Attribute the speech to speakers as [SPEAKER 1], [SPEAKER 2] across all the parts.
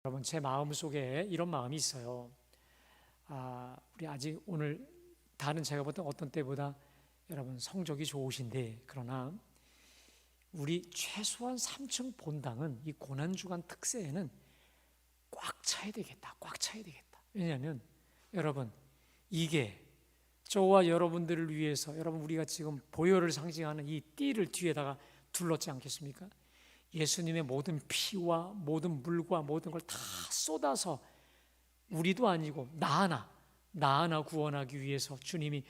[SPEAKER 1] 여러분, 제 마음속에 이런 마음이 있어요. 우리 아직 오늘 다른 제가 보던 어떤 때보다 여러분 성적이 좋으신데, 그러나 우리 최소한 3층 본당은 이 고난주간 특세에는 꽉 차야 되겠다. 꽉 차야 되겠다. 왜냐하면 여러분, 이게 저와 여러분들을 위해서, 여러분 우리가 지금 보혈을 상징하는 이 띠를 뒤에다가 둘렀지 않겠습니까? 예수님의 모든 피와 모든 물과 모든 걸 다 쏟아서 우리도 아니고 나 하나 구원하기 위해서 주님이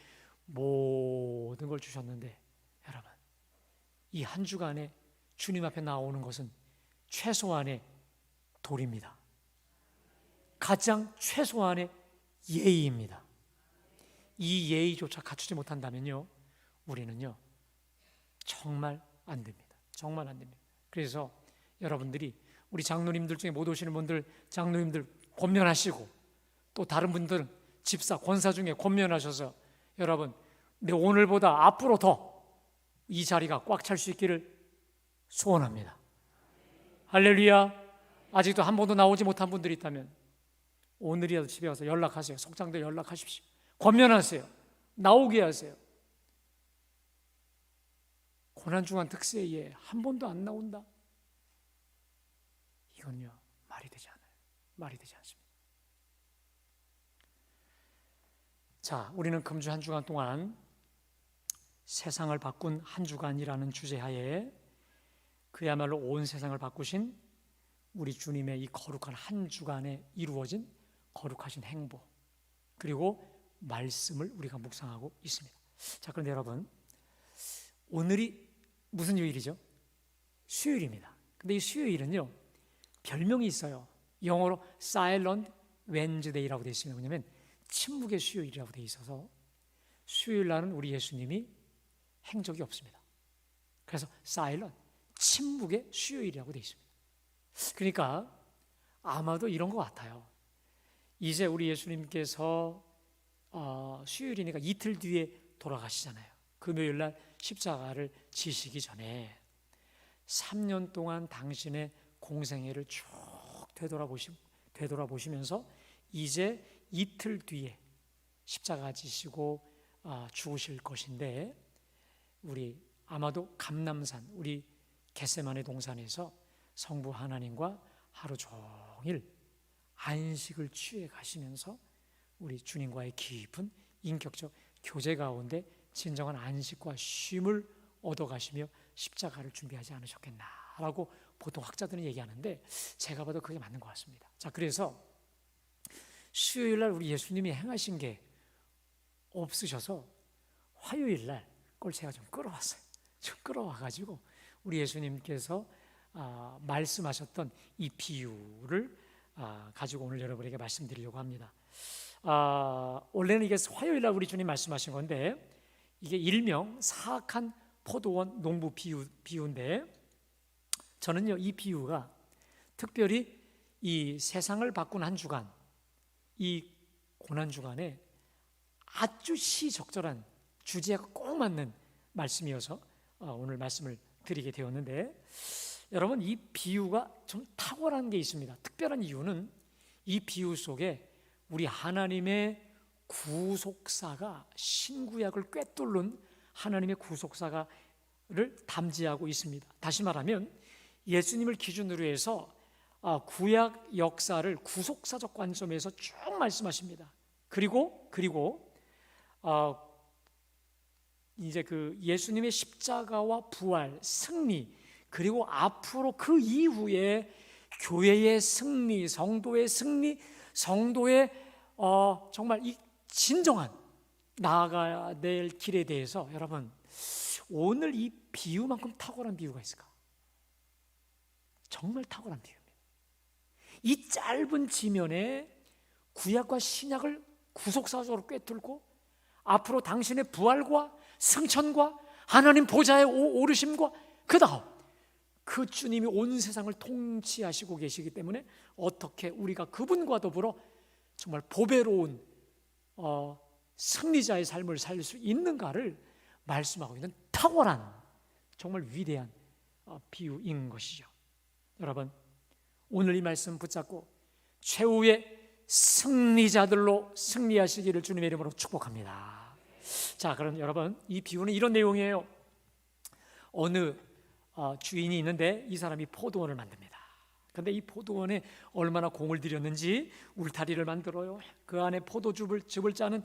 [SPEAKER 1] 모든 걸 주셨는데, 여러분 이 한 주간에 주님 앞에 나오는 것은 최소한의 도리입니다. 가장 최소한의 예의입니다. 이 예의조차 갖추지 못한다면요, 우리는요 정말 안 됩니다. 정말 안 됩니다. 그래서 여러분들이 우리 장로님들 중에 못 오시는 분들, 장로님들 권면하시고, 또 다른 분들은 집사, 권사 중에 권면하셔서 여러분, 내 오늘보다 앞으로 더 이 자리가 꽉 찰 수 있기를 소원합니다. 할렐루야. 아직도 한 번도 나오지 못한 분들이 있다면 오늘이라도 집에 가서 연락하세요. 속장들 연락하십시오. 권면하세요. 나오게 하세요. 고난주간 특세에 한 번도 안 나온다? 이건요 말이 되지 않아요. 말이 되지 않습니다. 자, 우리는 금주 한 주간 동안 세상을 바꾼 한 주간이라는 주제하에 그야말로 온 세상을 바꾸신 우리 주님의 이 거룩한 한 주간에 이루어진 거룩하신 행보, 그리고 말씀을 우리가 묵상하고 있습니다. 자, 그런데 여러분, 오늘이 무슨 요일이죠? 수요일입니다. 근데 이 수요일은요 별명이 있어요. 영어로 Silent Wednesday라고 되어 있습니다. 왜냐하면 침묵의 수요일이라고 되어 있어서 수요일 날은 우리 예수님이 행적이 없습니다. 그래서 Silent, 침묵의 수요일이라고 되어 있습니다. 그러니까 아마도 이런 것 같아요. 이제 우리 예수님께서 수요일이니까 이틀 뒤에 돌아가시잖아요. 금요일 날 십자가를 지시기 전에 3년 동안 당신의 공생애를 쭉 되돌아보시면서 이제 이틀 뒤에 십자가 지시고 죽으실 것인데, 우리 아마도 감람산, 우리 겟세마네 동산에서 성부 하나님과 하루 종일 안식을 취해 가시면서 우리 주님과의 깊은 인격적 교제 가운데 진정한 안식과 쉼을 얻어가시며 십자가를 준비하지 않으셨겠나라고 보통 학자들은 얘기하는데, 제가 봐도 그게 맞는 것 같습니다. 자, 그래서 수요일 날 우리 예수님이 행하신 게 없으셔서 화요일 날 그걸 제가 좀 끌어왔어요. 좀 끌어와가지고 우리 예수님께서 말씀하셨던 이 비유를 가지고 오늘 여러분에게 말씀드리려고 합니다. 원래는 이게 화요일 날 우리 주님 말씀하신 건데, 이게 일명 사악한 포도원 농부 비유인데, 저는요 이 비유가 특별히 이 세상을 바꾼 한 주간, 이 고난 주간에 아주 시적절한 주제에 꼭 맞는 말씀이어서 오늘 말씀을 드리게 되었는데, 여러분 이 비유가 좀 탁월한 게 있습니다. 특별한 이유는 이 비유 속에 우리 하나님의 구속사가, 신구약을 꿰뚫는 하나님의 구속사를 담지하고 있습니다. 다시 말하면 예수님을 기준으로 해서 구약 역사를 구속사적 관점에서 쭉 말씀하십니다. 그리고 이제 그 예수님의 십자가와 부활, 승리, 그리고 앞으로 그 이후에 교회의 승리, 성도의 승리, 성도의 정말 이 진정한 나아가야 될 길에 대해서, 여러분 오늘 이 비유만큼 탁월한 비유가 있을까? 정말 탁월한 비유입니다. 이 짧은 지면에 구약과 신약을 구속사적으로 꿰뚫고 앞으로 당신의 부활과 승천과 하나님 보좌에 오르심과 그 다음 그 주님이 온 세상을 통치하시고 계시기 때문에 어떻게 우리가 그분과 더불어 정말 보배로운 승리자의 삶을 살 수 있는가를 말씀하고 있는 탁월한 정말 위대한 비유인 것이죠. 여러분, 오늘 이 말씀 붙잡고 최후의 승리자들로 승리하시기를 주님의 이름으로 축복합니다. 자, 그럼 여러분, 이 비유는 이런 내용이에요. 어느 주인이 있는데 이 사람이 포도원을 만듭니다. 그런데 이 포도원에 얼마나 공을 들였는지 울타리를 만들어요. 그 안에 포도즙을 짜는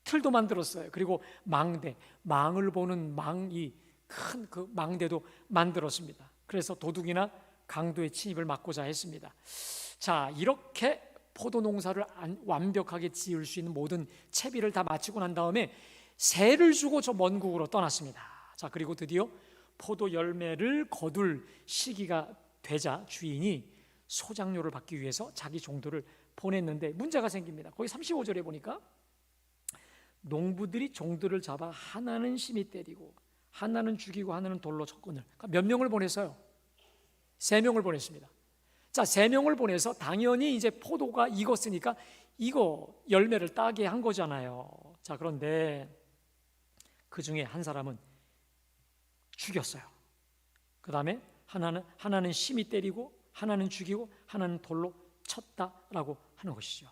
[SPEAKER 1] 틀도 만들었어요. 그리고 망을 보는 큰 그 망대도 만들었습니다. 그래서 도둑이나 강도의 침입을 막고자 했습니다. 자, 이렇게 포도 농사를 완벽하게 지을 수 있는 모든 채비를 다 마치고 난 다음에 세를 주고 저 먼 국으로 떠났습니다. 자, 그리고 드디어 포도 열매를 거둘 시기가 되자 주인이 소장료를 받기 위해서 자기 종들을 보냈는데 문제가 생깁니다. 거기 35절에 보니까 농부들이 종들을 잡아 하나는 심히 때리고 하나는 죽이고 하나는 돌로 쳤거늘. 그러니까 몇 명을 보냈어요? 3명을 보냈습니다. 자, 3명을 보내서 당연히 이제 포도가 익었으니까 이거 열매를 따게 한 거잖아요. 자, 그런데 그 중에 한 사람은 죽였어요. 그 다음에 하나는 심히 때리고 하나는 죽이고 하나는 돌로 쳤다라고 하는 것이죠.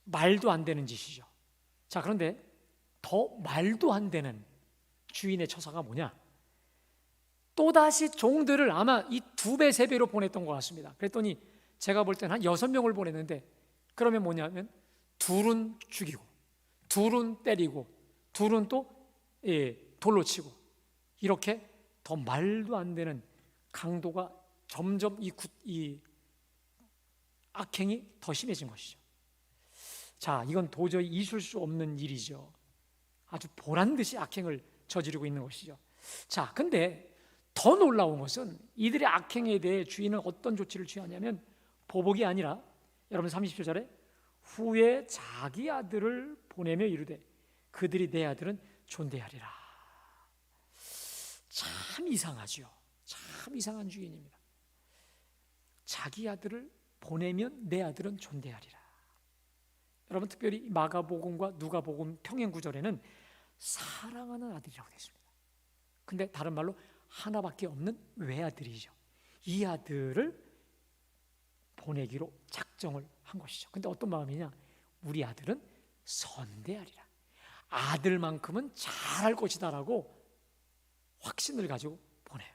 [SPEAKER 1] 말도 안 되는 짓이죠. 자, 그런데 더 말도 안 되는 주인의 처사가 뭐냐? 또다시 종들을 아마 이 2배, 3배로 보냈던 것 같습니다. 그랬더니 제가 볼 때는 한 6명을 보냈는데 그러면 뭐냐면 둘은 죽이고 둘은 때리고 둘은 또 돌로 치고 이렇게 더 말도 안 되는 강도가 점점 이 악행이 더 심해진 것이죠. 자, 이건 도저히 있을 수 없는 일이죠. 아주 보란듯이 악행을 저지르고 있는 것이죠. 자, 근데 더 놀라운 것은 이들의 악행에 대해 주인은 어떤 조치를 취하냐면 보복이 아니라 여러분 30절에 후에 자기 아들을 보내며 이르되 그들이 내 아들은 존대하리라. 참 이상하죠. 참 이상한 주인입니다. 자기 아들을 보내면 내 아들은 존대하리라. 여러분, 특별히 마가복음과 누가복음 평행구절에는 사랑하는 아들이라고 되어 있습니다. 근데 다른 말로 하나밖에 없는 외아들이죠. 이 아들을 보내기로 작정을 한 것이죠. 근데 어떤 마음이냐? 우리 아들은 선대하리라. 아들만큼은 잘할 것이다라고 확신을 가지고 보내요.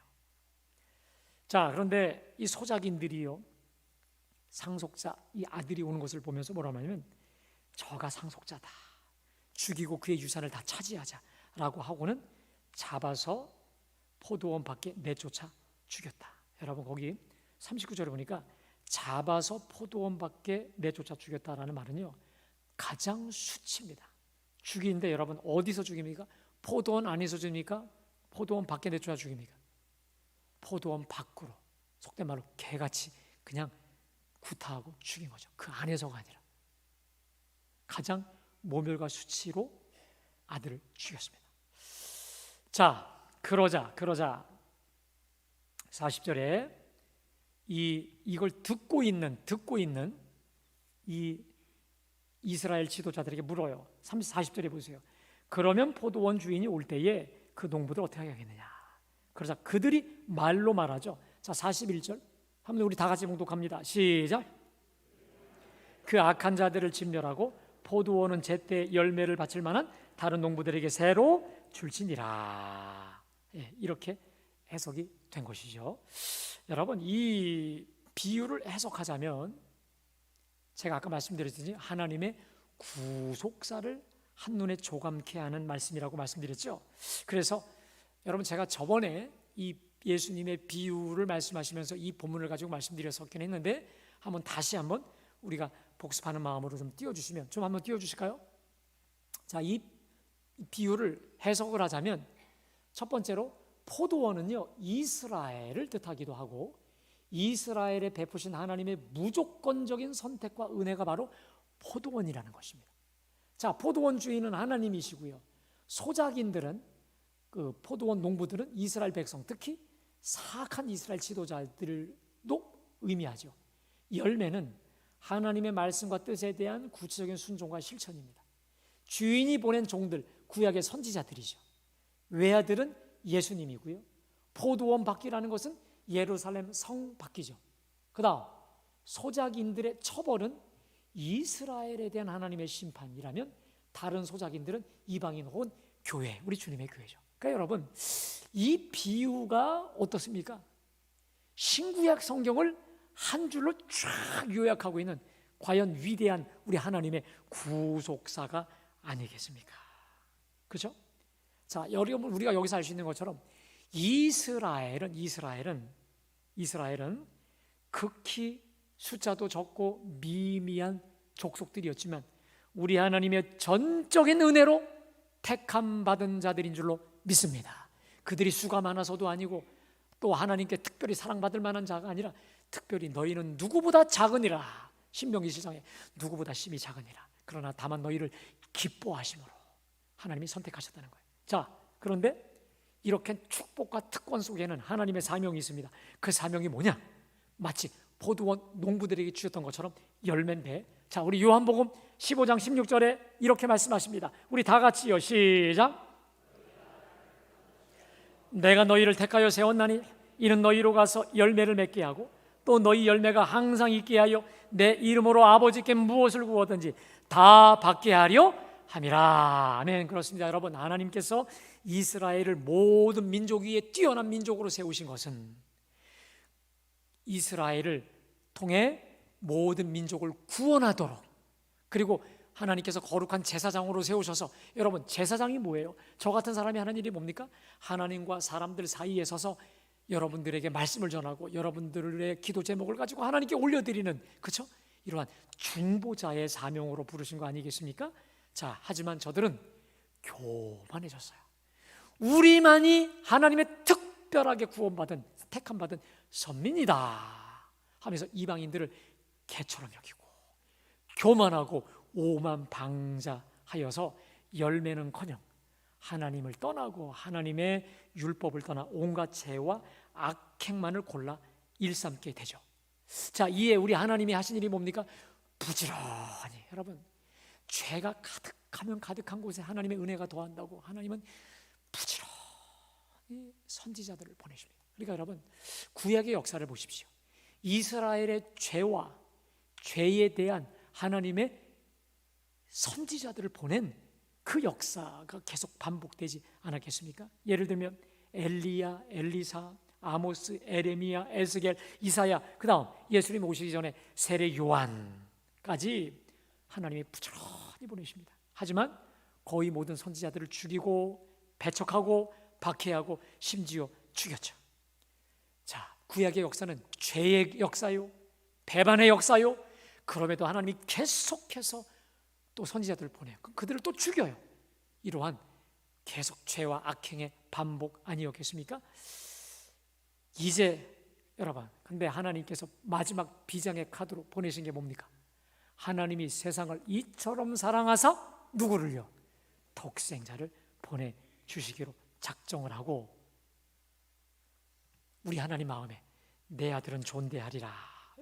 [SPEAKER 1] 자, 그런데 이 소작인들이요, 상속자 이 아들이 오는 것을 보면서 뭐라고 하냐면 저가 상속자다, 죽이고 그의 유산을 다 차지하자라고 하고는 잡아서 포도원 밖에 내쫓아 죽였다. 여러분, 거기 39절에 보니까 잡아서 포도원 밖에 내쫓아 죽였다라는 말은요, 가장 수치입니다. 죽이는데 여러분, 어디서 죽입니까? 포도원 안에서 죽입니까? 포도원 밖에 내쫓아 죽입니까? 포도원 밖으로, 속된 말로 개같이 그냥 구타하고 죽인 거죠. 그 안에서가 아니라 가장 모멸과 수치로 아들을 죽였습니다. 자, 그러자 40절에 이걸 듣고 있는 이 이스라엘 지도자들에게 물어요. 40절에 보세요. 그러면 포도원 주인이 올 때에 그 농부들 어떻게 하겠느냐? 그러자 그들이 말로 말하죠. 자, 41절 한번 우리 다 같이 봉독합니다. 시작. 그 악한 자들을 진멸하고 포도원은 제때 열매를 바칠 만한 다른 농부들에게 새로 줄지니라. 이렇게 해석이 된 것이죠. 여러분, 이 비유를 해석하자면 제가 아까 말씀드렸듯이 하나님의 구속사를 한눈에 조감케 하는 말씀이라고 말씀드렸죠. 그래서 여러분, 제가 저번에 이 예수님의 비유를 말씀하시면서 이 본문을 가지고 말씀드렸었긴 했는데 다시 한번 우리가 복습하는 마음으로 좀 띄워주시면, 좀 한번 띄워주실까요? 자, 이 비유를 해석을 하자면 첫 번째로 포도원은요, 이스라엘을 뜻하기도 하고 이스라엘에 베푸신 하나님의 무조건적인 선택과 은혜가 바로 포도원이라는 것입니다. 자, 포도원 주인은 하나님이시고요, 소작인들은 그 포도원 농부들은 이스라엘 백성, 특히 사악한 이스라엘 지도자들도 의미하죠. 열매는 하나님의 말씀과 뜻에 대한 구체적인 순종과 실천입니다. 주인이 보낸 종들, 구약의 선지자들이죠. 외아들은 예수님이고요, 포도원 밖이라는 것은 예루살렘 성 밖이죠. 그 다음 소작인들의 처벌은 이스라엘에 대한 하나님의 심판이라면 다른 소작인들은 이방인 혹은 교회, 우리 주님의 교회죠. 그러니까 여러분, 이 비유가 어떻습니까? 신구약 성경을 한 줄로 쫙 요약하고 있는 과연 위대한 우리 하나님의 구속사가 아니겠습니까? 그렇죠? 자, 여러분, 우리가 여기서 알 수 있는 것처럼 이스라엘은 극히 숫자도 적고 미미한 족속들이었지만 우리 하나님의 전적인 은혜로 택함 받은 자들인 줄로 믿습니다. 그들이 수가 많아서도 아니고 또 하나님께 특별히 사랑받을 만한 자가 아니라 특별히 너희는 누구보다 작으니라. 신명기 7장에 누구보다 심히 작으니라. 그러나 다만 너희를 기뻐하심으로 하나님이 선택하셨다는 거예요. 자, 그런데 이렇게 축복과 특권 속에는 하나님의 사명이 있습니다. 그 사명이 뭐냐? 마치 포도원 농부들에게 주셨던 것처럼 열매인데, 자, 우리 요한복음 15장 16절에 이렇게 말씀하십니다. 우리 다 같이요, 시작. 내가 너희를 택하여 세웠나니 이는 너희로 가서 열매를 맺게 하고 또 너희 열매가 항상 있게 하여 내 이름으로 아버지께 무엇을 구하든지 다 받게 하려 함이라. 아멘. 그렇습니다. 여러분, 하나님께서 이스라엘을 모든 민족 위에 뛰어난 민족으로 세우신 것은 이스라엘을 통해 모든 민족을 구원하도록, 그리고 하나님께서 거룩한 제사장으로 세우셔서, 여러분, 제사장이 뭐예요? 저 같은 사람이 하는 일이 뭡니까? 하나님과 사람들 사이에 서서 여러분들에게 말씀을 전하고 여러분들의 기도 제목을 가지고 하나님께 올려드리는, 그렇죠? 이러한 중보자의 사명으로 부르신 거 아니겠습니까? 자, 하지만 저들은 교만해졌어요. 우리만이 하나님의 특별하게 구원받은, 택함받은 선민이다 하면서 이방인들을 개처럼 여기고 교만하고 오만방자하여서 열매는커녕 하나님을 떠나고 하나님의 율법을 떠나 온갖 죄와 악행만을 골라 일삼게 되죠. 자, 이에 우리 하나님이 하신 일이 뭡니까? 부지런히, 여러분, 죄가 가득하면 가득한 곳에 하나님의 은혜가 더한다고 하나님은 부지런히 선지자들을 보내십니다. 그러니까 여러분, 구약의 역사를 보십시오. 이스라엘의 죄와 죄에 대한 하나님의 선지자들을 보낸 그 역사가 계속 반복되지 않았겠습니까? 예를 들면 엘리야, 엘리사, 아모스, 에레미야, 에스겔, 이사야, 그 다음 예수님 오시기 전에 세례 요한까지 하나님이 부지런히 보내십니다. 하지만 거의 모든 선지자들을 죽이고 배척하고 박해하고 심지어 죽였죠. 자, 구약의 역사는 죄의 역사요, 배반의 역사요. 그럼에도 하나님이 계속해서 또 선지자들을 보내요. 그들을 또 죽여요. 이러한 계속 죄와 악행의 반복 아니었겠습니까? 이제 여러분, 근데 하나님께서 마지막 비장의 카드로 보내신 게 뭡니까? 하나님이 세상을 이처럼 사랑하사 누구를요? 독생자를 보내주시기로 작정을 하고, 우리 하나님 마음에 내 아들은 존대하리라,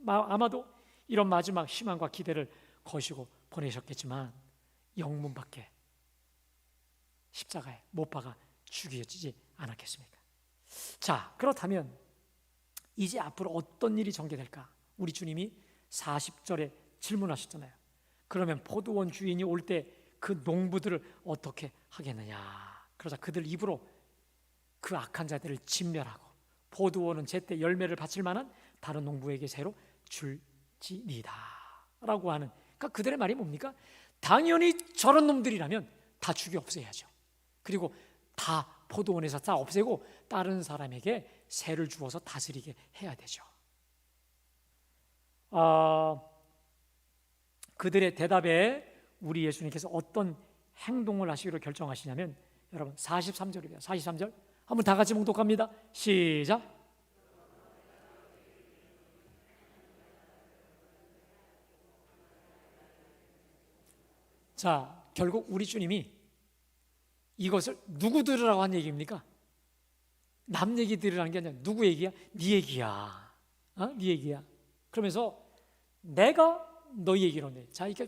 [SPEAKER 1] 아마도 이런 마지막 희망과 기대를 거시고 보내셨겠지만 영문 밖에 십자가에 못 박아 죽여지지 않았겠습니까? 자, 그렇다면 이제 앞으로 어떤 일이 전개될까? 우리 주님이 40절에 질문하셨잖아요. 그러면 포도원 주인이 올 때 그 농부들을 어떻게 하겠느냐? 그러자 그들 입으로 그 악한 자들을 진멸하고 포도원은 제때 열매를 바칠 만한 다른 농부에게 새로 줄지니다 라고 하는, 그러니까 그들의 말이 뭡니까? 당연히 저런 놈들이라면 다 죽여 없애야죠. 그리고 다 포도원에서 다 없애고 다른 사람에게 세를 주어서 다스리게 해야 되죠. 그들의 대답에 우리 예수님께서 어떤 행동을 하시기로 결정하시냐면, 여러분 43절입니다. 43절 한번 다 같이 봉독합니다. 시작. 자, 결국 우리 주님이 이것을 누구 들으라고 한 얘기입니까? 남 얘기 들으라는 게 아니라 누구 얘기야? 네 얘기야. 네 얘기야. 그러면서 내가 너희 얘기로 내. 자, 이게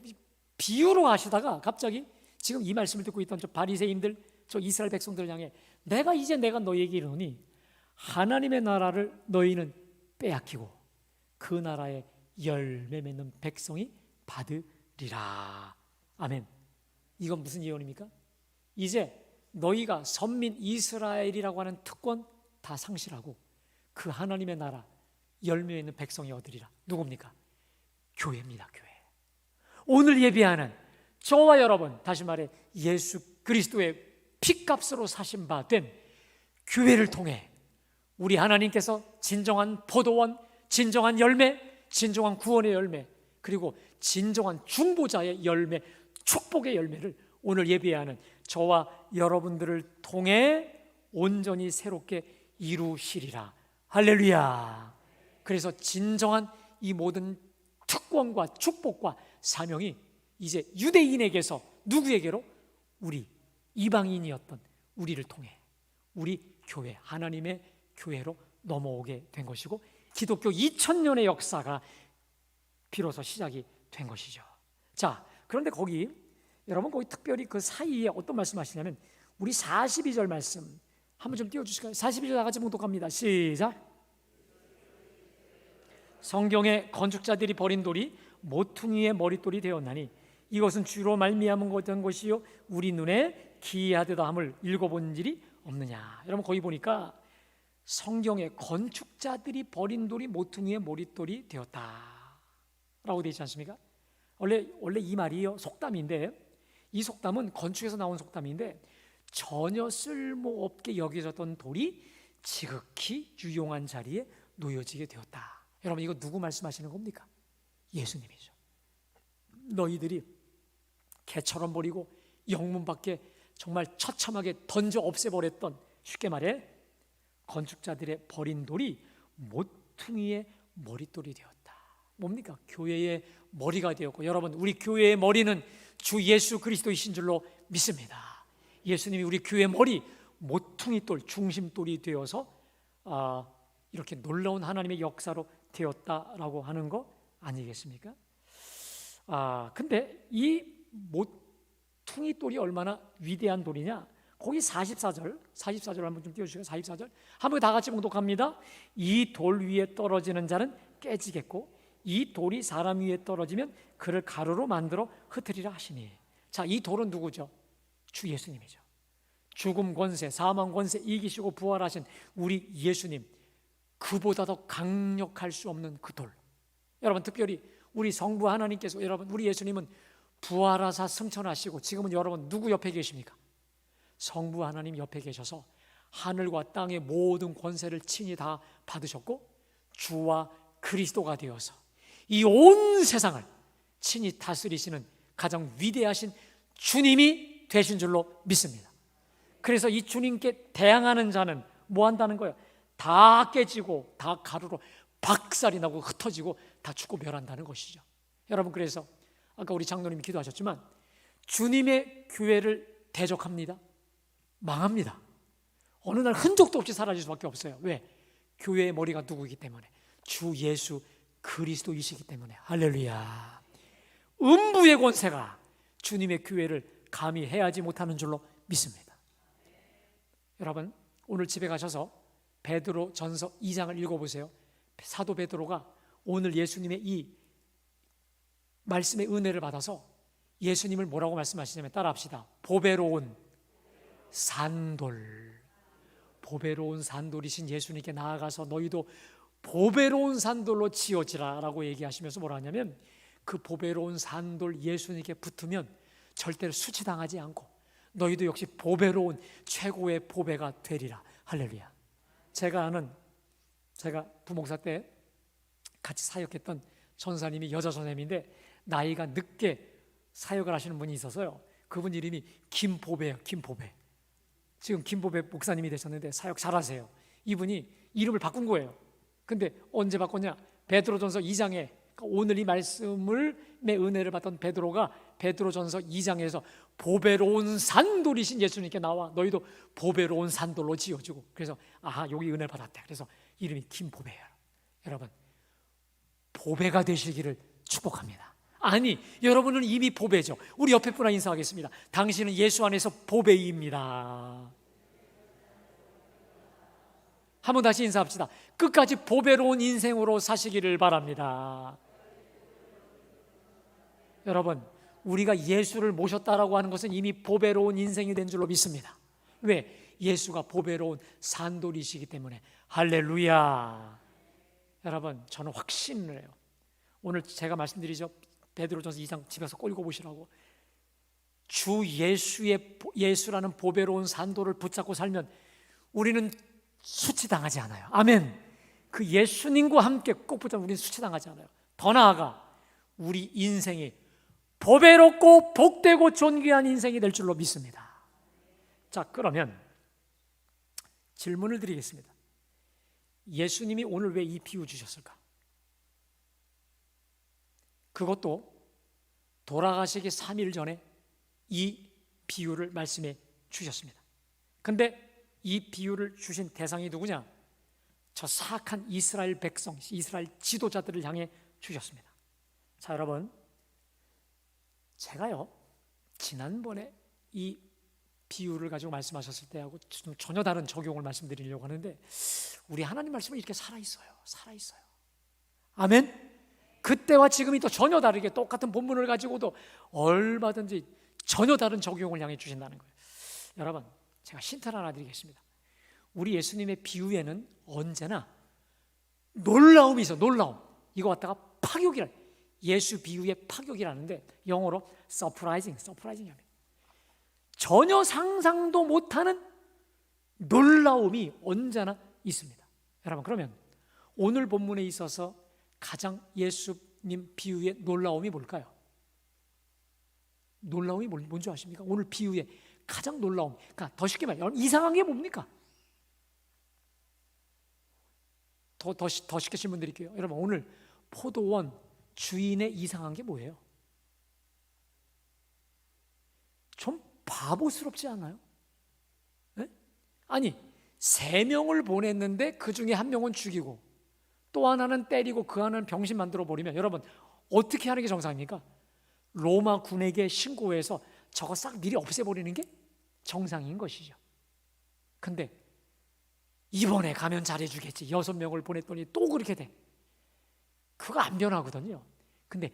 [SPEAKER 1] 비유로 하시다가 갑자기 지금 이 말씀을 듣고 있던 저 바리새인들, 저 이스라엘 백성들 향해 내가 너희 얘기를 하니 하나님의 나라를 너희는 빼앗기고 그 나라의 열매 맺는 백성이 받으리라. 아멘. 이건 무슨 예언입니까? 이제 너희가 선민 이스라엘이라고 하는 특권 다 상실하고 그 하나님의 나라 열매 있는 백성이 얻으리라. 누굽니까? 교회입니다. 교회. 오늘 예배하는 저와 여러분, 다시 말해 예수 그리스도의 피값으로 사신 바 된 교회를 통해 우리 하나님께서 진정한 포도원, 진정한 열매, 진정한 구원의 열매, 그리고 진정한 중보자의 열매, 축복의 열매를 오늘 예배하는 저와 여러분들을 통해 온전히 새롭게 이루시리라. 할렐루야. 그래서 진정한 이 모든 특권과 축복과 사명이 이제 유대인에게서 누구에게로? 우리 이방인이었던 우리를 통해 우리 교회, 하나님의 교회로 넘어오게 된 것이고 기독교 2000년의 역사가 비로소 시작이 된 것이죠. 자, 그런데 여러분 거기 특별히 그 사이에 어떤 말씀하시냐면 우리 42절 말씀 한번 좀 띄워주실까요? 42절 다 같이 봉독합니다. 시작. 성경에 건축자들이 버린 돌이 모퉁이의 머릿돌이 되었나니 이것은 주로 말미암은 된 것이요 우리 눈에 기이하되다 함을 읽어본 일이 없느냐. 여러분 거기 보니까 성경에 건축자들이 버린 돌이 모퉁이의 머릿돌이 되었다라고 되어 있지 않습니까? 원래 이 말이요 속담인데 이 속담은 건축에서 나온 속담인데 전혀 쓸모없게 여겨졌던 돌이 지극히 유용한 자리에 놓여지게 되었다. 여러분 이거 누구 말씀하시는 겁니까? 예수님이죠. 너희들이 개처럼 버리고 영문 밖에 정말 처참하게 던져 없애버렸던, 쉽게 말해 건축자들의 버린 돌이 모퉁이의 머릿돌이 되었다. 뭡니까? 교회의 머리가 되었고, 여러분 우리 교회의 머리는 주 예수 그리스도이신 줄로 믿습니다. 예수님이 우리 교회의 머리, 모퉁이돌, 중심돌이 되어서 이렇게 놀라운 하나님의 역사로 되었다라고 하는 거 아니겠습니까? 근데 이 모퉁이돌이 얼마나 위대한 돌이냐? 거기 44절 한번 좀 띄워주시고요. 44절 한번 다 같이 봉독합니다. 이 돌 위에 떨어지는 자는 깨지겠고 이 돌이 사람 위에 떨어지면 그를 가루로 만들어 흩으리라 하시니. 자, 이 돌은 누구죠? 주 예수님이죠. 죽음 권세, 사망 권세 이기시고 부활하신 우리 예수님, 그보다 더 강력할 수 없는 그 돌. 여러분 특별히 우리 성부 하나님께서, 여러분 우리 예수님은 부활하사 승천하시고 지금은 여러분 누구 옆에 계십니까? 성부 하나님 옆에 계셔서 하늘과 땅의 모든 권세를 친히 다 받으셨고 주와 그리스도가 되어서 이 온 세상을 친히 다스리시는 가장 위대하신 주님이 되신 줄로 믿습니다. 그래서 이 주님께 대항하는 자는 뭐 한다는 거예요? 다 깨지고 다 가루로 박살이 나고 흩어지고 다 죽고 멸한다는 것이죠. 여러분 그래서 아까 우리 장로님이 기도하셨지만 주님의 교회를 대적합니다. 망합니다. 어느 날 흔적도 없이 사라질 수밖에 없어요. 왜? 교회의 머리가 누구이기 때문에 주 예수 그리스도이시기 때문에. 할렐루야. 음부의 권세가 주님의 교회를 감히 해하지 못하는 줄로 믿습니다. 여러분 오늘 집에 가셔서 베드로 전서 2장을 읽어보세요. 사도 베드로가 오늘 예수님의 이 말씀의 은혜를 받아서 예수님을 뭐라고 말씀하시냐면 따라합시다. 보배로운 산돌, 보배로운 산돌이신 예수님께 나아가서 너희도 보배로운 산돌로 지어지라 라고 얘기하시면서 뭐라 하냐면 그 보배로운 산돌 예수님께 붙으면 절대로 수치당하지 않고 너희도 역시 보배로운 최고의 보배가 되리라. 할렐루야. 제가 부목사 때 같이 사역했던 전사님이 여자 선생님인데 나이가 늦게 사역을 하시는 분이 있어서요. 그분 이름이 김보배예요. 김보배. 지금 김보배 목사님이 되셨는데 사역 잘하세요. 이분이 이름을 바꾼 거예요. 근데 언제 바꿨냐? 베드로전서 2장에 오늘 이 말씀의 은혜를 받던 베드로가 베드로전서 2장에서 보배로운 산돌이신 예수님께 나와 너희도 보배로운 산돌로 지어주고, 그래서 여기 은혜를 받았대. 그래서 이름이 김보배예요. 여러분 보배가 되시기를 축복합니다. 아니 여러분은 이미 보배죠. 우리 옆에 분과 인사하겠습니다. 당신은 예수 안에서 보배입니다. 한번 다시 인사합시다. 끝까지 보배로운 인생으로 사시기를 바랍니다. 여러분, 우리가 예수를 모셨다라고 하는 것은 이미 보배로운 인생이 된 줄로 믿습니다. 왜? 예수가 보배로운 산돌이시기 때문에. 할렐루야. 여러분, 저는 확신을 해요. 오늘 제가 말씀드리죠. 베드로전서 2장 집에서 읽고 보시라고. 주 예수라는 보배로운 산도를 붙잡고 살면 우리는 수치당하지 않아요. 아멘. 그 예수님과 함께 꼭 붙잡으면 우리는 수치당하지 않아요. 더 나아가 우리 인생이 보배롭고 복되고 존귀한 인생이 될 줄로 믿습니다. 자, 그러면 질문을 드리겠습니다. 예수님이 오늘 왜 이 비유 주셨을까? 그것도 돌아가시기 3일 전에 이 비유를 말씀해 주셨습니다. 근데 이 비유를 주신 대상이 누구냐? 저 사악한 이스라엘 백성, 이스라엘 지도자들을 향해 주셨습니다. 자, 여러분, 제가요 지난번에 이 비유를 가지고 말씀하셨을 때하고 좀 전혀 다른 적용을 말씀드리려고 하는데, 우리 하나님 말씀은 이렇게 살아있어요. 아멘. 그때와 지금이 또 전혀 다르게 똑같은 본문을 가지고도 얼마든지 전혀 다른 적용을 향해 주신다는 거예요. 여러분, 제가 힌트를 하나 드리겠습니다. 우리 예수님의 비유에는 언제나 놀라움이 있어. 놀라움. 이거 갖다가 파격이라, 예수 비유의 파격이라는데 영어로 surprising이랍니다. 전혀 상상도 못하는 놀라움이 언제나 있습니다. 여러분, 그러면 오늘 본문에 있어서 가장 예수님 비유의 놀라움이 뭘까요? 놀라움이 뭔지 아십니까? 오늘 비유의 가장 놀라움, 그러니까 더 쉽게 말해, 이상한 게 뭡니까? 더 쉽게 질문 드릴게요. 여러분, 오늘 포도원 주인의 이상한 게 뭐예요? 좀 바보스럽지 않아요? 네? 아니, 3명을 보냈는데 그 중에 1명은 죽이고 또 하나는 때리고 그 하나는 병신 만들어 버리면 여러분 어떻게 하는 게 정상입니까? 로마 군에게 신고해서 저거 싹 미리 없애버리는 게 정상인 것이죠. 근데 이번에 가면 잘해주겠지, 6명을 보냈더니 또 그렇게 돼. 그거 안 변하거든요. 근데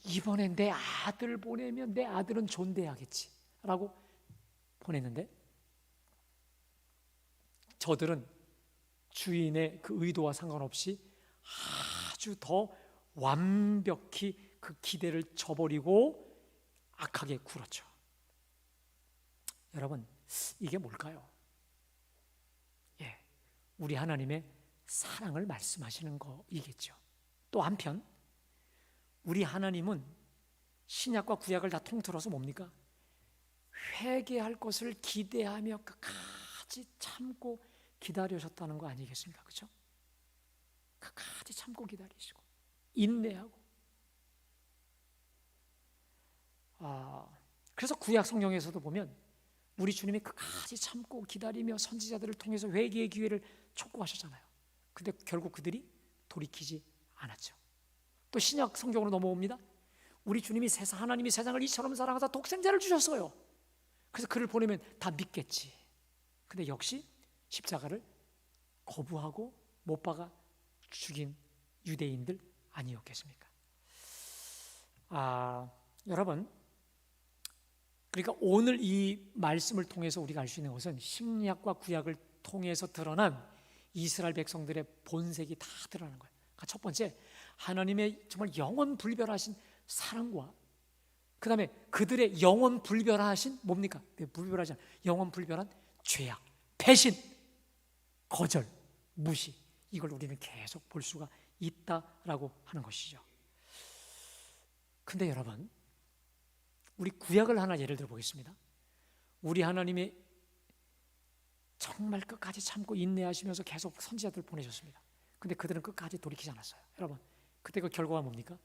[SPEAKER 1] 이번엔 내 아들 보내면 내 아들은 존대하겠지 라고 보냈는데, 저들은 주인의 그 의도와 상관없이 아주 더 완벽히 그 기대를 저버리고 악하게 굴었죠. 여러분, 이게 뭘까요? 우리 하나님의 사랑을 말씀하시는 거이겠죠. 또 한편 우리 하나님은 신약과 구약을 다 통틀어서 뭡니까? 회개할 것을 기대하며 끝까지 참고 기다리셨다는 거 아니겠습니까? 그렇죠? 끝까지 참고 기다리시고 인내하고. 그래서 구약 성경에서도 보면 우리 주님이 끝까지 참고 기다리며 선지자들을 통해서 회개의 기회를 촉구하셨잖아요. 근데 결국 그들이 돌이키지 않았죠. 또 신약 성경으로 넘어옵니다. 우리 주님이 하나님이 세상을 이처럼 사랑하사 독생자를 주셨어요. 그래서 그를 보내면 다 믿겠지. 근데 역시 십자가를 거부하고 못 박아 죽인 유대인들 아니었겠습니까? 여러분, 그러니까 오늘 이 말씀을 통해서 우리가 알 수 있는 것은 신약과 구약을 통해서 드러난 이스라엘 백성들의 본색이 다 드러나는 거예요. 그러니까 첫 번째, 하나님의 정말 영원 불별하신 사랑과 그 다음에 그들의 영원 불별하신 뭡니까? 불별하지 않아, 영원 불별한 죄악, 배신, 거절, 무시, 이걸 우리는 계속 볼 수가 있다라고 하는 것이죠. 근데 여러분, 우리 구약을 하나 예를 들어 보겠습니다. 우리 하나님이 정말 끝까지 참고 인내하시면서 계속 선지자들 보내셨습니다. 근데 그들은 끝까지 돌이키지 않았어요. 여러분, 그때 그 결과가 뭡니까?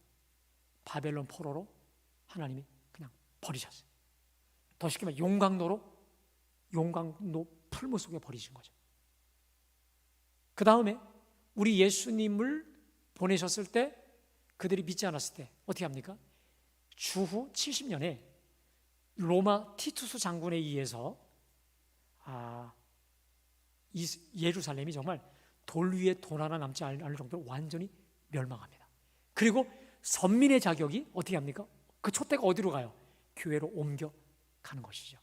[SPEAKER 1] 바벨론 포로로 하나님이 그냥 버리셨어요. 더 쉽게 말해 용광로 풀무 속에 버리신 거죠. 그 다음에 우리 예수님을 보내셨을 때 그들이 믿지 않았을 때 어떻게 합니까? 주후 70년에 로마 티투스 장군에 의해서 예루살렘이 정말 돌 위에 돌 하나 남지 않을 정도로 완전히 멸망합니다. 그리고 선민의 자격이 어떻게 합니까? 그 촛대가 어디로 가요? 교회로 옮겨가는 것이죠.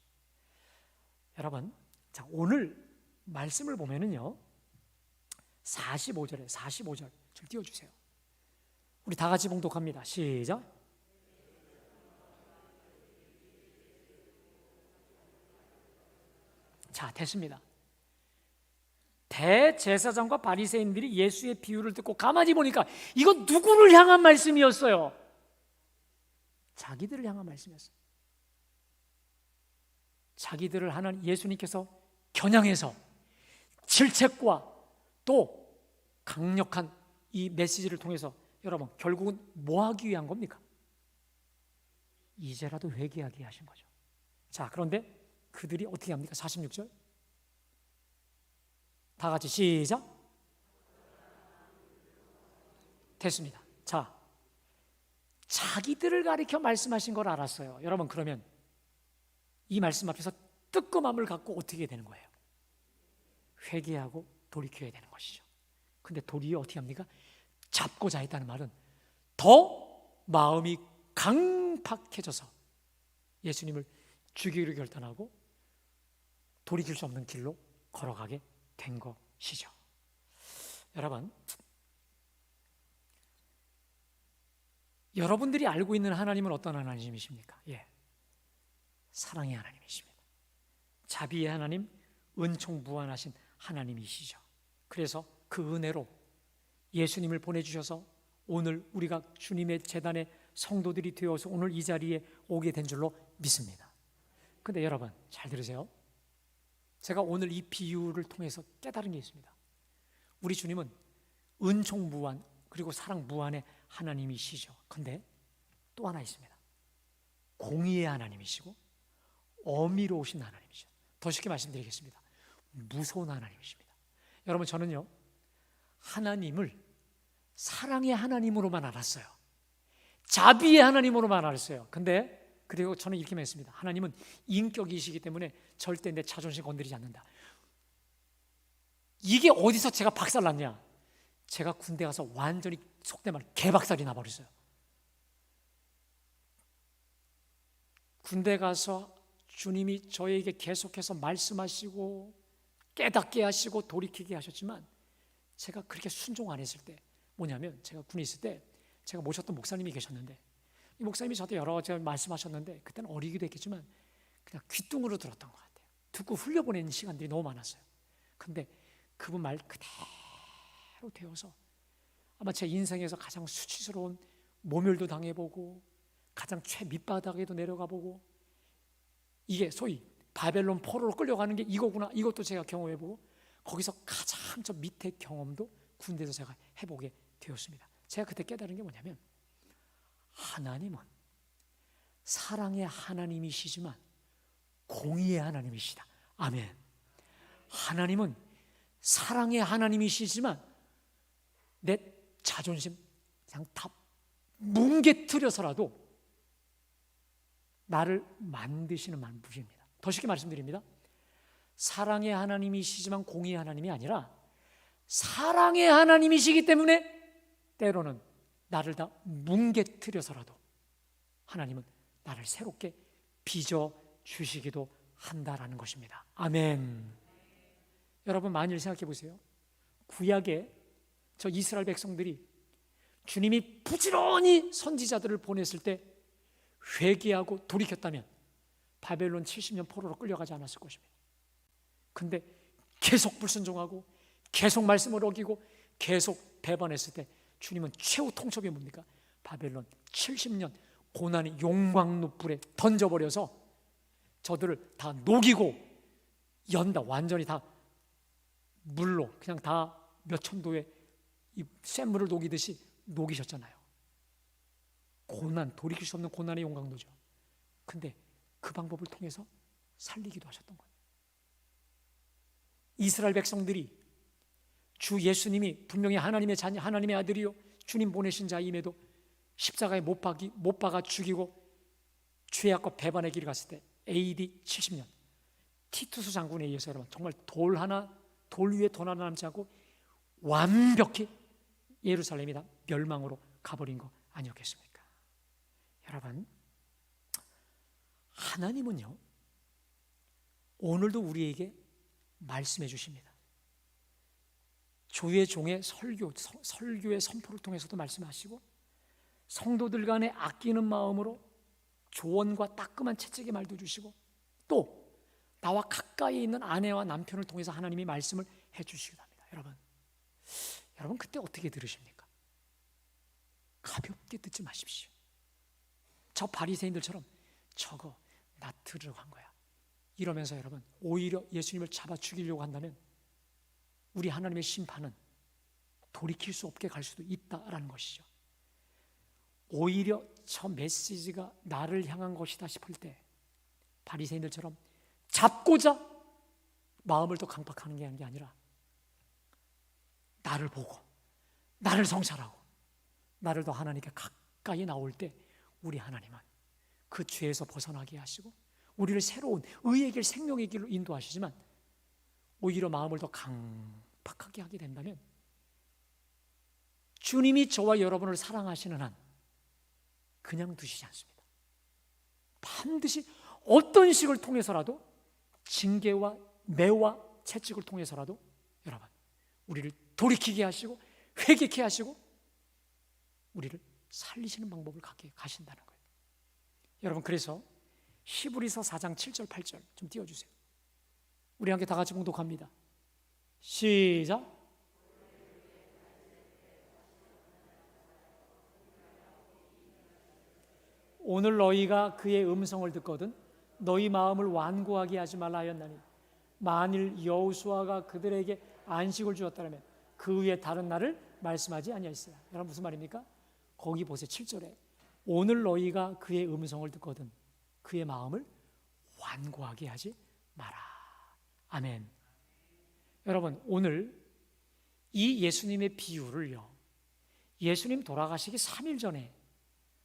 [SPEAKER 1] 여러분, 자, 오늘 말씀을 보면은요 45절 좀 띄워주세요. 우리 다 같이 봉독합니다. 시작. 자, 됐습니다. 대제사장과 바리새인들이 예수의 비유를 듣고 가만히 보니까 이건 누구를 향한 말씀이었어요? 자기들을 향한 말씀이었어요. 자기들을 하나님 예수님께서 겨냥해서 질책과 또 강력한 이 메시지를 통해서 여러분 결국은 뭐 하기 위한 겁니까? 이제라도 회개하게 하신 거죠. 자, 그런데 그들이 어떻게 합니까? 46절 다 같이 시작. 됐습니다. 자, 자기들을 가리켜 말씀하신 걸 알았어요. 여러분, 그러면 이 말씀 앞에서 뜨끔함을 갖고 어떻게 되는 거예요? 회개하고 돌이켜야 되는 것이죠. 근데 도리어 어떻게 합니까? 잡고자 했다는 말은 더 마음이 강팍해져서 예수님을 죽이기로 결단하고 돌이킬 수 없는 길로 걸어가게 된 것이죠. 여러분, 여러분들이 알고 있는 하나님은 어떤 하나님이십니까? 사랑의 하나님이십니다. 자비의 하나님, 은총무한하신 하나님이시죠. 그래서 그 은혜로 예수님을 보내주셔서 오늘 우리가 주님의 제단의 성도들이 되어서 오늘 이 자리에 오게 된 줄로 믿습니다. 근데 여러분 잘 들으세요. 제가 오늘 이 비유를 통해서 깨달은 게 있습니다. 우리 주님은 은총무한 그리고 사랑무한의 하나님이시죠. 근데 또 하나 있습니다. 공의의 하나님이시고 어미로우신 하나님이시죠. 더 쉽게 말씀드리겠습니다. 무서운 하나님이십니다. 여러분, 저는요 하나님을 사랑의 하나님으로만 알았어요. 자비의 하나님으로만 알았어요. 근데 그리고 저는 이렇게 말했습니다. 하나님은 인격이시기 때문에 절대 내 자존심 건드리지 않는다. 이게 어디서 제가 박살났냐? 제가 군대 가서 완전히 속된 말 개박살이 나버렸어요. 군대 가서 주님이 저에게 계속해서 말씀하시고 깨닫게 하시고 돌이키게 하셨지만 제가 그렇게 순종 안 했을 때 뭐냐면 제가 군에 있을 때 제가 모셨던 목사님이 계셨는데 이 목사님이 저한테 여러 가지 말씀하셨는데 그때는 어리기도 했겠지만 그냥 귓등으로 들었던 것 같아요. 듣고 흘려보내는 시간들이 너무 많았어요. 근데 그분 말 그대로 되어서 아마 제 인생에서 가장 수치스러운 모멸도 당해보고 가장 최밑바닥에도 내려가보고 이게 소위 바벨론 포로로 끌려가는 게 이거구나, 이것도 제가 경험해보고 거기서 가장 저 밑에 경험도 군대에서 제가 해보게 되었습니다. 제가 그때 깨달은 게 뭐냐면 하나님은 사랑의 하나님이시지만 공의의 하나님이시다. 아멘. 하나님은 사랑의 하나님이시지만 내 자존심 그냥 다 뭉개뜨려서라도 나를 만드시는 분입니다. 더 쉽게 말씀드립니다. 사랑의 하나님이시지만 공의의 하나님이 아니라 사랑의 하나님이시기 때문에 때로는 나를 다 뭉개뜨려서라도 하나님은 나를 새롭게 빚어주시기도 한다라는 것입니다. 아멘. 여러분 만일 생각해 보세요. 구약에 저 이스라엘 백성들이 주님이 부지런히 선지자들을 보냈을 때 회개하고 돌이켰다면 바벨론 70년 포로로 끌려가지 않았을 것입니다. 근데 계속 불순종하고 계속 말씀을 어기고 계속 배반했을 때 주님은 최후 통첩이 뭡니까? 바벨론 70년 고난의 용광로불에 던져버려서 저들을 다 녹이고 연다. 완전히 다 물로 그냥 다 몇천 도의 이 샘물을 녹이듯이 녹이셨잖아요. 고난, 돌이킬 수 없는 고난의 용광로죠. 근데 그 방법을 통해서 살리기도 하셨던 거예요. 이스라엘 백성들이 주 예수님이 분명히 하나님의 자녀, 하나님의 아들이요 주님 보내신 자임에도 십자가에 못 박아 죽이고 죄악과 배반의 길을 갔을 때 AD 70년 티투스 장군에 의해서 여러분 정말 돌 하나 돌 위에 돈 하나 남지 않고 완벽히 예루살렘이 다 멸망으로 가버린 거 아니었겠습니까? 여러분, 하나님은요 오늘도 우리에게 말씀해 주십니다. 주의 종의 설교의 선포를 통해서도 말씀하시고, 성도들 간에 아끼는 마음으로 조언과 따끔한 채찍의 말도 주시고, 또 나와 가까이 있는 아내와 남편을 통해서 하나님이 말씀을 해주시기도 합니다. 여러분 그때 어떻게 들으십니까? 가볍게 듣지 마십시오. 저 바리새인들처럼 저거 나 들으려고 한 거야 이러면서 여러분 오히려 예수님을 잡아 죽이려고 한다면 우리 하나님의 심판은 돌이킬 수 없게 갈 수도 있다라는 것이죠. 오히려 저 메시지가 나를 향한 것이다 싶을 때 바리새인들처럼 잡고자 마음을 더 강박하는 게 아니라 나를 보고 나를 성찰하고 나를 더 하나님께 가까이 나올 때 우리 하나님은 그 죄에서 벗어나게 하시고 우리를 새로운 의의 길, 생명의 길로 인도하시지만, 오히려 마음을 더 강박하게 하게 된다면 주님이 저와 여러분을 사랑하시는 한 그냥 두시지 않습니다. 반드시 어떤 식을 통해서라도, 징계와 매와 채찍을 통해서라도 여러분 우리를 돌이키게 하시고 회개케 하시고 우리를 살리시는 방법을 갖게 가신다는 거예요. 여러분, 그래서 히브리서 4장 7절 8절 좀 띄워주세요. 우리 함께 다 같이 봉독합니다. 시작. 오늘 너희가 그의 음성을 듣거든 너희 마음을 완고하게 하지 말라 하였나니, 만일 여호수아가 그들에게 안식을 주었다면 그 위에 다른 날을 말씀하지 아니하였으라. 여러분 무슨 말입니까? 거기 보세요. 7절에 오늘 너희가 그의 음성을 듣거든 그의 마음을 완고하게 하지 마라. 아멘. 여러분, 오늘 이 예수님의 비유를요, 예수님 돌아가시기 3일 전에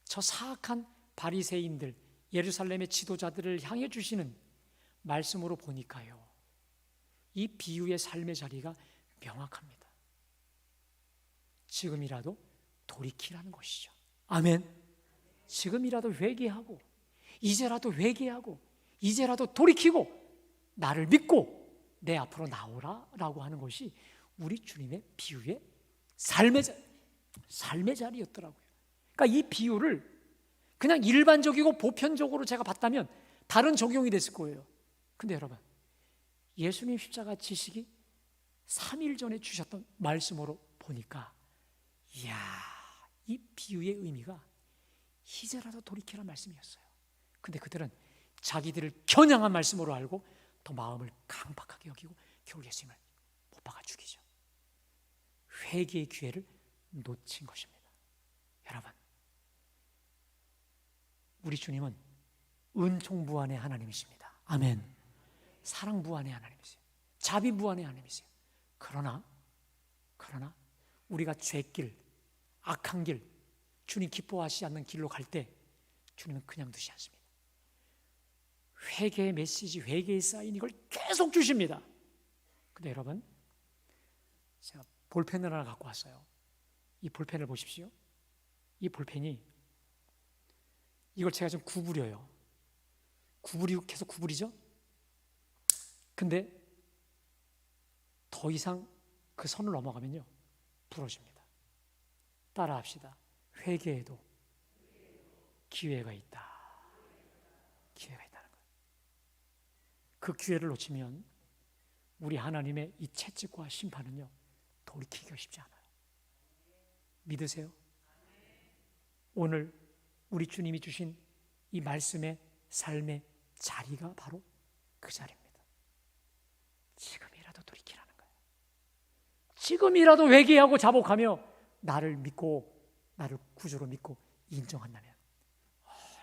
[SPEAKER 1] 저 사악한 바리새인들, 예루살렘의 지도자들을 향해 주시는 말씀으로 보니까요, 이 비유의 삶의 자리가 명확합니다. 지금이라도 돌이키라는 것이죠. 아멘. 지금이라도 회개하고, 이제라도 회개하고, 이제라도 돌이키고 나를 믿고 내 앞으로 나오라라고 하는 것이 우리 주님의 비유의 삶의 자리였더라고요. 그러니까 이 비유를 그냥 일반적이고 보편적으로 제가 봤다면 다른 적용이 됐을 거예요. 근데 여러분, 예수님 십자가 지시기 3일 전에 주셨던 말씀으로 보니까, 이야, 이 비유의 의미가 이제라도 돌이키라 말씀이었어요. 근데 그들은 자기들을 겨냥한 말씀으로 알고 더 마음을 강박하게 여기고 결국 예수님을 못 박아 죽이죠. 회개의 기회를 놓친 것입니다. 여러분, 우리 주님은 은총무한의 하나님이십니다. 아멘. 사랑무한의 하나님이세요. 자비무한의 하나님이세요. 그러나 우리가 죄길, 악한 길, 주님 기뻐하시지 않는 길로 갈 때 주님은 그냥 두시지 않습니다. 회개의 메시지, 회개의 사인, 이걸 계속 주십니다. 근데 여러분, 제가 볼펜을 하나 갖고 왔어요. 이 볼펜을 보십시오. 이 볼펜이, 이걸 제가 좀 구부려요. 구부리고 계속 구부리죠? 근데 더 이상 그 선을 넘어가면요, 부러집니다. 따라 합시다. 회개에도 기회가 있다. 기회가 있다는 거예요. 그 기회를 놓치면 우리 하나님의 이 채찍과 심판은요, 돌이키기가 쉽지 않아요. 믿으세요? 오늘 우리 주님이 주신 이 말씀의 삶의 자리가 바로 그 자리입니다. 지금이라도 돌이키라는 거예요. 지금이라도 회개하고 자복하며 나를 믿고, 나를 구주로 믿고 인정한다면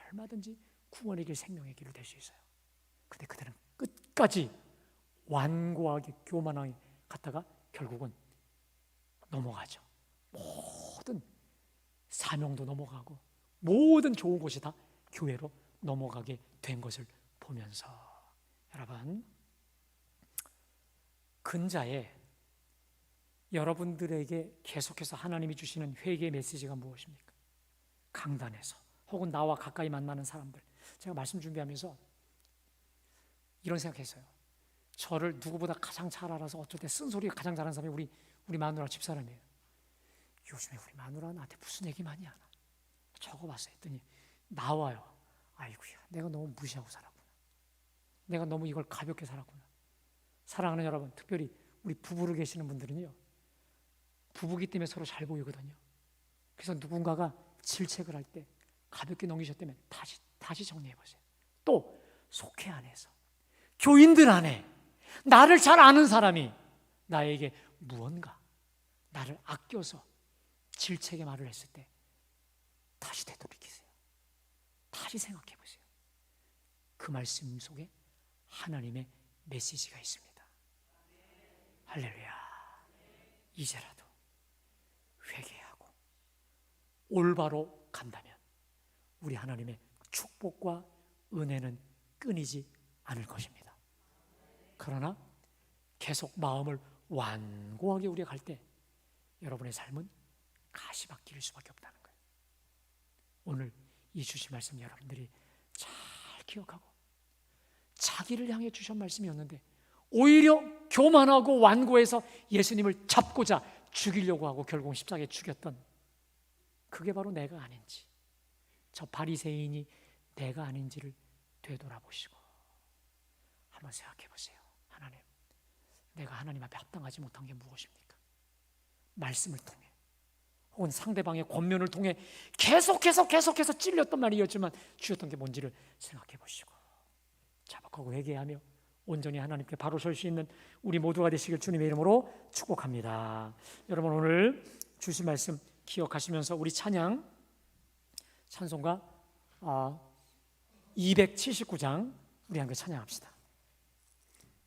[SPEAKER 1] 얼마든지 구원의 길, 생명의 길을 될 수 있어요. 근데 그들은 끝까지 완고하게 교만하게 갔다가 결국은 넘어가죠. 모든 사명도 넘어가고 모든 좋은 곳이 다 교회로 넘어가게 된 것을 보면서, 여러분, 근자에 여러분들에게 계속해서 하나님이 주시는 회개의 메시지가 무엇입니까? 강단에서 혹은 나와 가까이 만나는 사람들, 제가 말씀 준비하면서 이런 생각했어요. 저를 누구보다 가장 잘 알아서 어쩔 때 쓴소리가 가장 잘하는 사람이 우리 마누라 집사람이에요. 요즘에 우리 마누라 나한테 무슨 얘기 많이 하나 적어봤어요. 했더니 나와요. 아이고야, 내가 너무 무시하고 살았구나. 내가 너무 이걸 가볍게 살았구나. 사랑하는 여러분, 특별히 우리 부부로 계시는 분들은요, 부부기 때문에 서로 잘 보이거든요. 그래서 누군가가 질책을 할 때 가볍게 넘기셨다면 다시 정리해 보세요. 또 속회 안에서, 교인들 안에 나를 잘 아는 사람이 나에게 무언가 나를 아껴서 질책의 말을 했을 때 다시 되돌이키세요. 다시 생각해 보세요. 그 말씀 속에 하나님의 메시지가 있습니다. 할렐루야. 이제라도 회개하고 올바로 간다면 우리 하나님의 축복과 은혜는 끊이지 않을 것입니다. 그러나 계속 마음을 완고하게 우리가 갈 때 여러분의 삶은 가시밭길일 수밖에 없다는 거예요. 오늘 이 주신 말씀 여러분들이 잘 기억하고, 자기를 향해 주신 말씀이었는데 오히려 교만하고 완고해서 예수님을 잡고자 죽이려고 하고 결국 십자가에 죽였던, 그게 바로 내가 아닌지, 저 바리새인이 내가 아닌지를 되돌아보시고 한번 생각해 보세요. 하나님, 내가 하나님 앞에 합당하지 못한 게 무엇입니까? 말씀을 통해 혹은 상대방의 권면을 통해 계속해서 찔렸던 말이었지만 주셨던 게 뭔지를 생각해 보시고 자복하고 회개하며 온전히 하나님께 바로 설 수 있는 우리 모두가 되시길 주님의 이름으로 축복합니다. 여러분, 오늘 주신 말씀 기억하시면서 우리 찬송가 279장 우리 함께 찬양합시다.